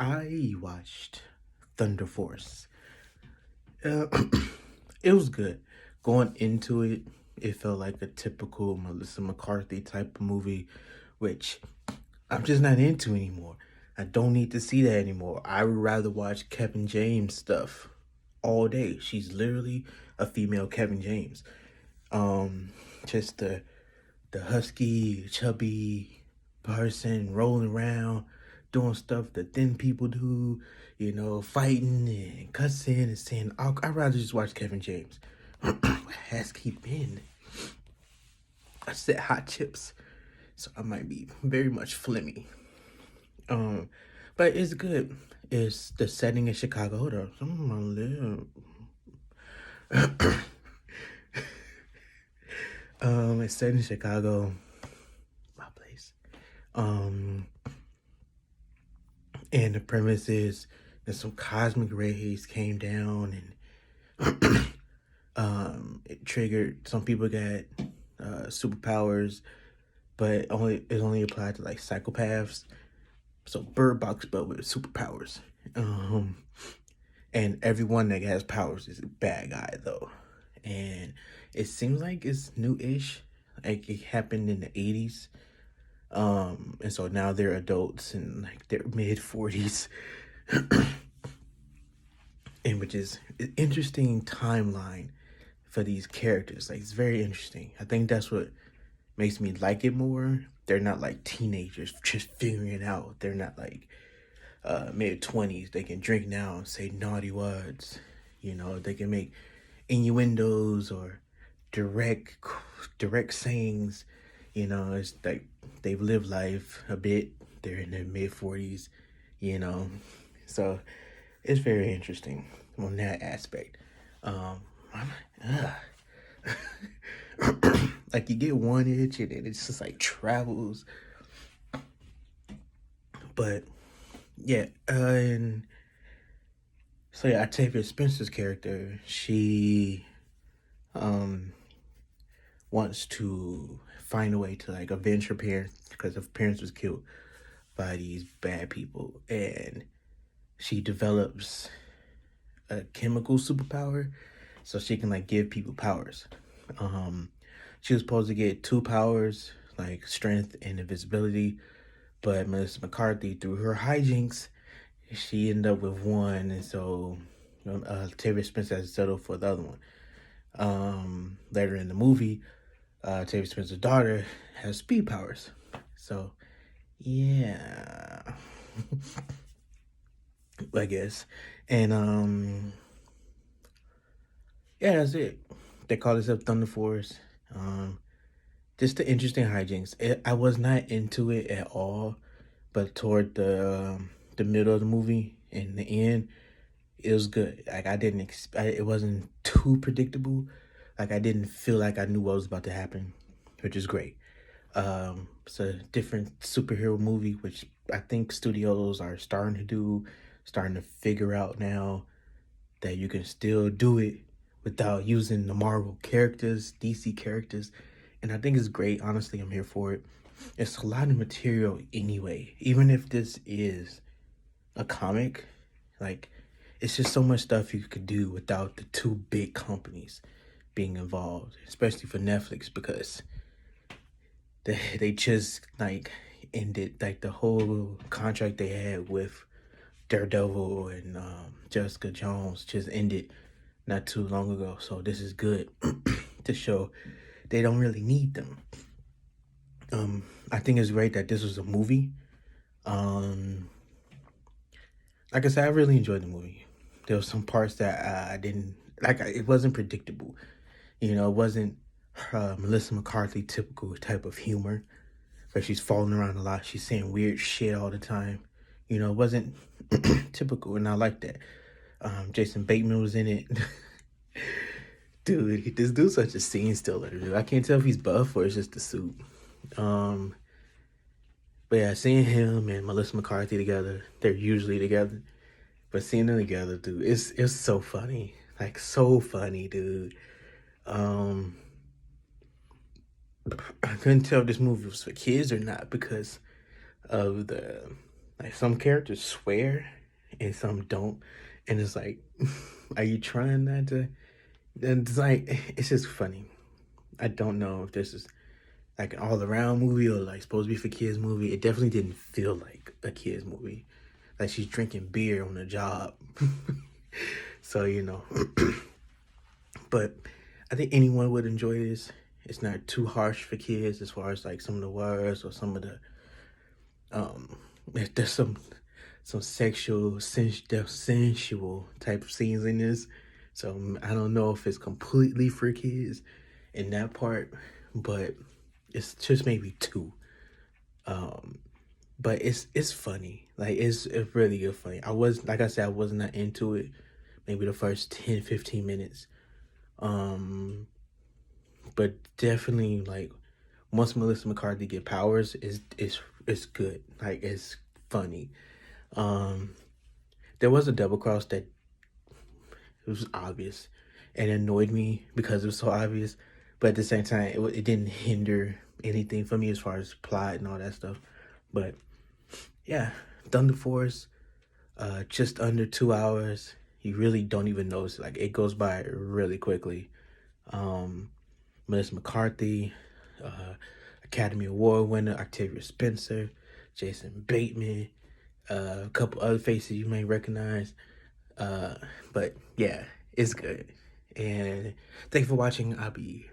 I watched Thunder Force. Uh, it was good. Going into it, it felt like a typical Melissa McCarthy type of movie, which I'm just not into anymore. I don't need to see that anymore. I would rather watch Kevin James stuff all day. She's literally a female Kevin James. Um, just the husky, chubby person rolling around, doing stuff that thin people do, fighting and cussing and saying, I'd rather just watch Kevin James. Has he been? I said hot chips, so I might be very much flimmy. Um, but it's good. It's the setting in Chicago. Hold up, some of my lip. It's set in Chicago, my place. Um, and the premise is that some cosmic rays came down and it triggered some people got superpowers, but it only applied to like psychopaths. So Bird Box, but with superpowers. And everyone that has powers is a bad guy though, and it seems like it's new-ish. Like it happened in the 80s. And so now they're adults in like their mid 40s. And which is an interesting timeline for these characters. Like it's very interesting. I think that's what makes me like it more. They're not like teenagers just figuring it out. They're not like mid 20s. They can drink now and say naughty words. They can make innuendos or direct direct sayings. It's like they've lived life a bit. They're in their mid 40s. So it's very interesting on that aspect. Um, like you get one itch and it's just like travels. But yeah, and so yeah, Octavia Spencer's character, she wants to find a way to like avenge her parents because her parents was killed by these bad people, and she develops a chemical superpower so she can like give people powers. She was supposed to get two powers, like strength and invisibility, but Miss McCarthy, through her hijinks, she ended up with one, and so Taylor Spencer has to settle for the other one. Later in the movie, Taylor Spencer's daughter has speed powers. So, yeah, I guess. And yeah, that's it. They call this up Thunder Force. Just the interesting hijinks. I was not into it at all, but toward the middle of the movie and the end, it was good. Like I didn't expect. It wasn't too predictable. Like I didn't feel like I knew what was about to happen, which is great. It's a different superhero movie, which I think studios are starting to figure out now that you can still do it without using the Marvel characters, DC characters. And I think it's great. Honestly, I'm here for it. It's a lot of material anyway. Even if this is a comic, like it's just so much stuff you could do without the two big companies being involved, especially for Netflix, because they just like ended like the whole contract they had with Daredevil and Jessica Jones just ended not too long ago. So this is good to show they don't really need them. I think it's great that this was a movie. Um, like I said, I really enjoyed the movie. There were some parts that I didn't like. It wasn't predictable. It wasn't Melissa McCarthy typical type of humor where she's falling around a lot. She's saying weird shit all the time. It wasn't typical, and I like that. Jason Bateman was in it. Dude, this dude's such a scene stealer, dude. I can't tell if he's buff or it's just the suit. Um, but yeah, seeing him and Melissa McCarthy together, they're usually together. But seeing them together, dude, it's so funny. Like so funny, dude. Um I couldn't tell if this movie was for kids or not because of Like some characters swear and some don't. And it's like, are you trying not to? And it's like, it's just funny. I don't know if this is like an all around movie or like supposed to be for kids movie. It definitely didn't feel like a kids movie. Like she's drinking beer on the job. So, but I think anyone would enjoy this. It's not too harsh for kids as far as like some of the words or some of the um there's some sensual type of scenes in this. So I don't know if it's completely for kids in that part, but it's just maybe two. Um but it's funny. Like it's really good funny. I was like I said, I was not into it maybe the first 10-15 minutes. Um but definitely like once Melissa McCarthy get powers is good. Like it's funny. Um there was a double cross that it was obvious and annoyed me because it was so obvious, but at the same time it didn't hinder anything for me as far as plot and all that stuff. But yeah, Thunder Force, just under 2 hours. You really don't even notice it. Like it goes by really quickly. Um, Melissa McCarthy, uh, Academy Award winner Octavia Spencer, Jason Bateman, a couple other faces you may recognize. Uh, but yeah, it's good. And thank you for watching. I'll be